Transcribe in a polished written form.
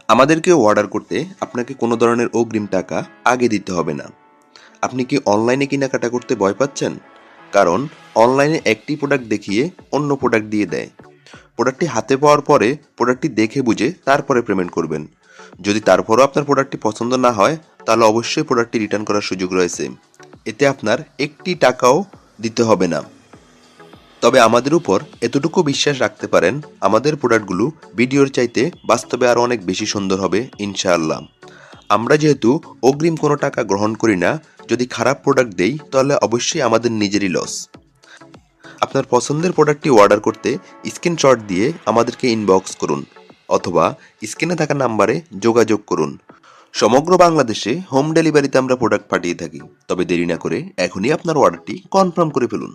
আমাদেরকে অর্ডার করতে আপনাকে কোনো ধরনের অগ্রিম টাকা আগে দিতে হবে না। আপনি কি অনলাইনে কেনাকাটা করতে ভয় পাচ্ছেন? কারণ অনলাইনে একটি প্রোডাক্ট দেখিয়ে অন্য প্রোডাক্ট দিয়ে দেয়। প্রোডাক্টটি হাতে পাওয়ার পরে প্রোডাক্টটি দেখে বুঝে তারপরে পেমেন্ট করবেন। যদি তারপরও আপনার প্রোডাক্টটি পছন্দ না হয়, তাহলে অবশ্যই প্রোডাক্টটি রিটার্ন করার সুযোগ রয়েছে। এতে আপনার একটি টাকাও দিতে হবে না। তবে আমাদের উপর এতটুকু বিশ্বাস রাখতে পারেন, আমাদের প্রোডাক্টগুলো ভিডিওর চাইতে বাস্তবে আরও অনেক বেশি সুন্দর হবে ইনশাআল্লাহ। আমরা যেহেতু অগ্রিম কোনো টাকা গ্রহণ করি না, যদি খারাপ প্রোডাক্ট দেই তাহলে অবশ্যই আমাদের নিজেরই লস। আপনার পছন্দের প্রোডাক্টটি অর্ডার করতে স্ক্রিনশট দিয়ে আমাদেরকে ইনবক্স করুন অথবা স্ক্রিনে থাকা নাম্বারে যোগাযোগ করুন। সমগ্র বাংলাদেশে হোম ডেলিভারিতে আমরা প্রোডাক্ট পাঠিয়ে থাকি। তবে দেরি না করে এখনই আপনার অর্ডারটি কনফার্ম করে ফেলুন।